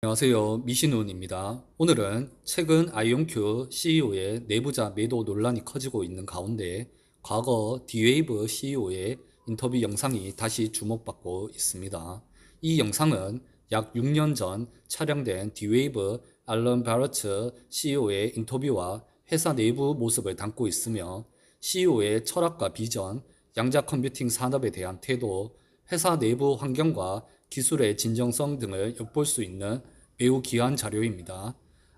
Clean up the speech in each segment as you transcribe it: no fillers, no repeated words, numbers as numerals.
안녕하세요. 미신훈입니다. 오늘은 최근 아이온큐 CEO의 내부자 매도 논란이 커지고 있는 가운데 과거 디웨이브 CEO의 인터뷰 영상이 다시 주목받고 있습니다. 이 영상은 약 6년 전 촬영된 디웨이브 앨런 바러츠 CEO의 인터뷰와 회사 내부 모습을 담고 있으며 CEO의 철학과 비전, 양자 컴퓨팅 산업에 대한 태도, 회사 내부 환경과 기술의 진정성 등을 엿볼 수 있는 매우 귀한 자료입니다.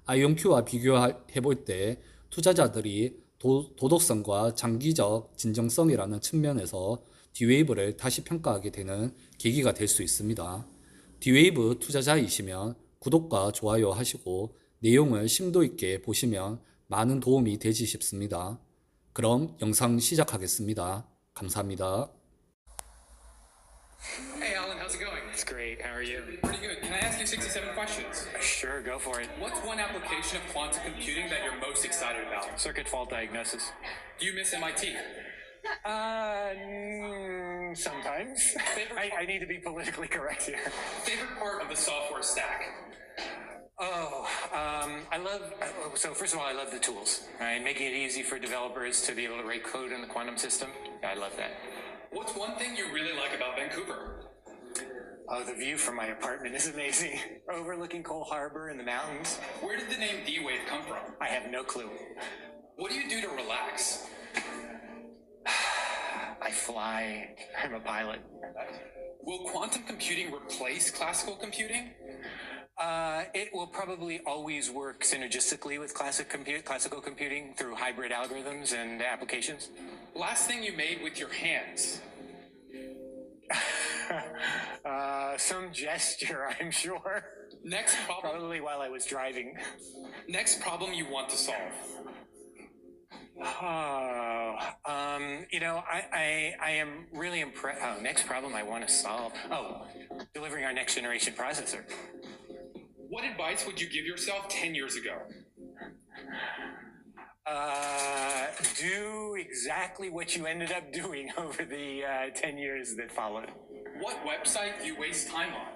아이온큐와 비교해볼 때 투자자들이 도덕성과 장기적 진정성이라는 측면에서 디웨이브를 다시 평가하게 되는 계기가 될 수 있습니다. 디웨이브 투자자이시면 구독과 좋아요 하시고 내용을 심도 있게 보시면 많은 도움이 되지 싶습니다. 그럼 영상 시작하겠습니다. 감사합니다. Hey Alan, how's it going? It's great. How are you? Pretty good. Can I ask you 67 questions? Sure, go for it. What's one application of quantum computing that you're most excited about? Circuit fault diagnosis. Do you miss MIT? Sometimes. I need to be politically correct here. Favorite part of the software stack? So first of all, I love the tools, right? Making it easy for developers to be able to write code in the quantum system. I love that. What's one thing you really like about Vancouver? Oh, the view from my apartment is amazing. Overlooking Cole Harbor and the mountains. Where did the name D-Wave come from? I have no clue. What do you do to relax? I fly. I'm a pilot. Will quantum computing replace classical computing? It will probably always work synergistically with classical computing through hybrid algorithms and applications. Last thing you made with your hands? Some gesture, I'm sure. Next problem. Probably while I was driving. Next problem you want to solve? I am really impressed. Oh, next problem I want to solve. Oh, delivering our next generation processor. What advice would you give yourself 10 years ago? Do exactly what you ended up doing over the 10 years that followed. What website do you waste time on?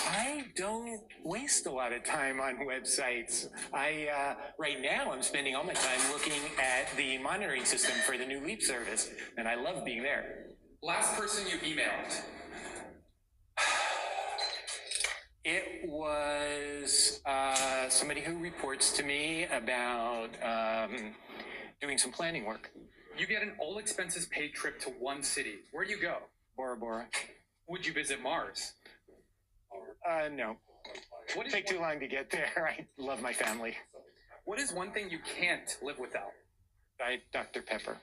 I don't waste a lot of time on websites. Right now I'm spending all my time looking at the monitoring system for the new Leap service, and I love being there. Last person you emailed? It was somebody who reports to me about doing some planning work. You get an all expenses paid trip to one city. Where do you go? Bora Bora. Would you visit Mars? No. It'd take too long to get there. I love my family. What is one thing you can't live without? Diet Dr. Pepper.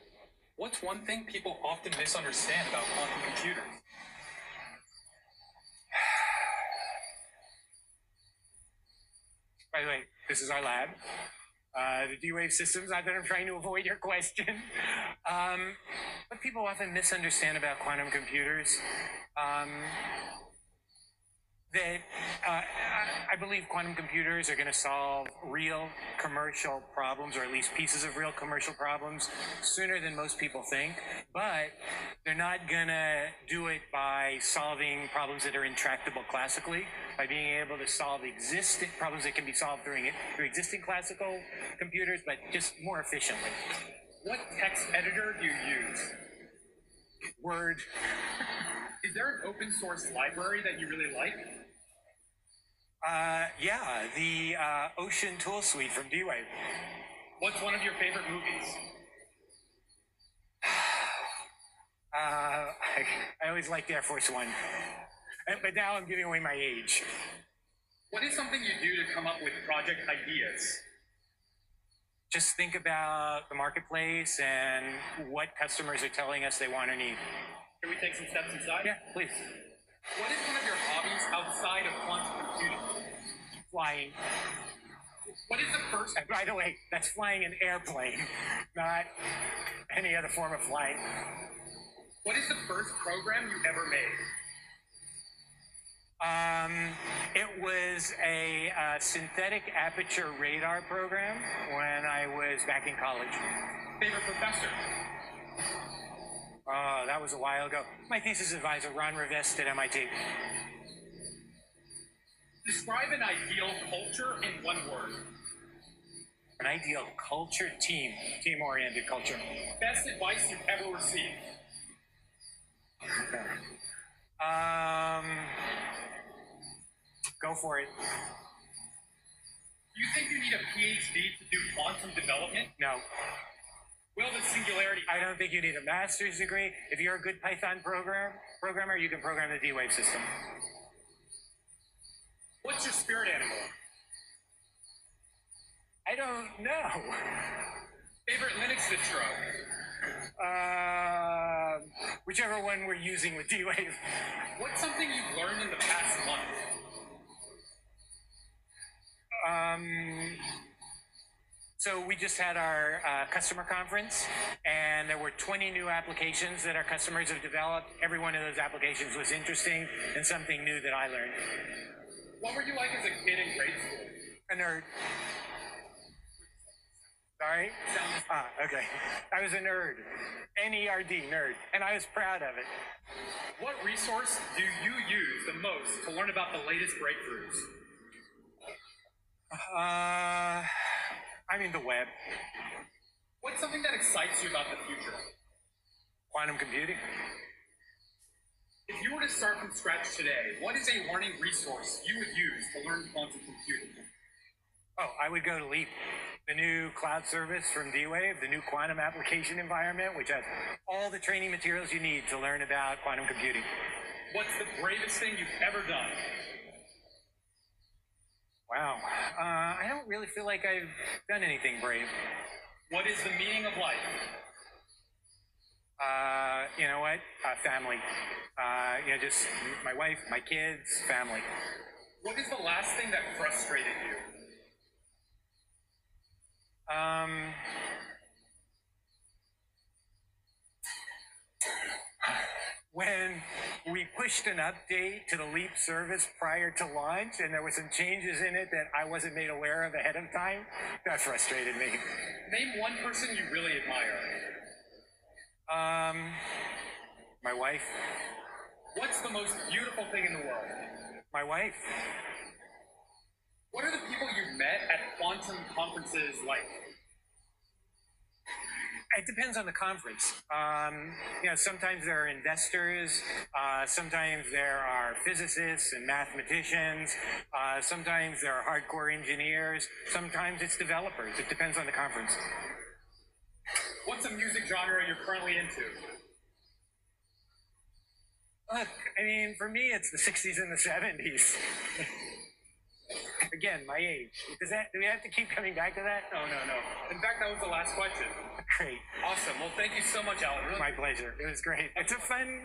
What's one thing people often misunderstand about quantum computers? By the way, this is our lab. The D-Wave systems, not that I'm trying to avoid your question. What people often misunderstand about quantum computers, I believe quantum computers are going to solve real commercial problems, or at least pieces of real commercial problems, sooner than most people think. But they're not going to do it by solving problems that are intractable classically, by being able to solve existing problems that can be solved through existing classical computers, but just more efficiently. What text editor do you use? Word. Is there an open source library that you really like? Yeah, the Ocean Tool Suite from D-Wave. What's one of your favorite movies? I always liked Air Force One. But now I'm giving away my age. What is something you do to come up with project ideas? Just think about the marketplace and what customers are telling us they want or need. Can we take some steps inside? Yeah, please. What is one of your hobbies outside of quantum computing? Flying. What is the first... And by the way, that's flying an airplane, not any other form of flight. What is the first program you ever made? It was a synthetic aperture radar program when I was back in college. Favorite professor? That that was a while ago. My thesis advisor, Ron Rivest at MIT. Describe an ideal culture in one word. An ideal culture, team-oriented culture. Best advice you've ever received. Okay. Go for it. Do you think you need a PhD to do quantum development? No, Will the singularity... I don't think you need a master's degree. If you're a good Python programmer, you can program the D-Wave system. What's your spirit animal? I don't know. Favorite Linux distro? Whichever one we're using with D-Wave. What's something you've learned in the past month? So we just had our customer conference, and there were 20 new applications that our customers have developed. Every one of those applications was interesting and something new that I learned. What were you like as a kid in grade school? A nerd. Sorry? Okay. I was a nerd. N-E-R-D, nerd. And I was proud of it. What resource do you use the most to learn about the latest breakthroughs? I mean the web. What's something that excites you about the future? Quantum computing. If you were to start from scratch today, what is a learning resource you would use to learn quantum computing? Oh, I would go to Leap, the new cloud service from D-Wave, the new quantum application environment, which has all the training materials you need to learn about quantum computing. What's the bravest thing you've ever done? Wow. I don't really feel like I've done anything brave. What is the meaning of life? You know what? Family. Just my wife, my kids, family. What is the last thing that frustrated you? When we pushed an update to the Leap service prior to launch and there were some changes in it that I wasn't made aware of ahead of time, that frustrated me. Name one person you really admire. My wife. What's the most beautiful thing in the world? My wife. What are the people you've met at quantum conferences like? It depends on the conference. Sometimes there are investors, sometimes there are physicists and mathematicians, sometimes there are hardcore engineers, sometimes it's developers. It depends on the conference. What's a music genre you're currently into? Look, for me, it's the 60s and the 70s. Again, my age. Do we have to keep coming back to that? No. In fact, that was the last question. Great. Awesome. Well, thank you so much, Alan. Really My pleasure. It was great. It's a fun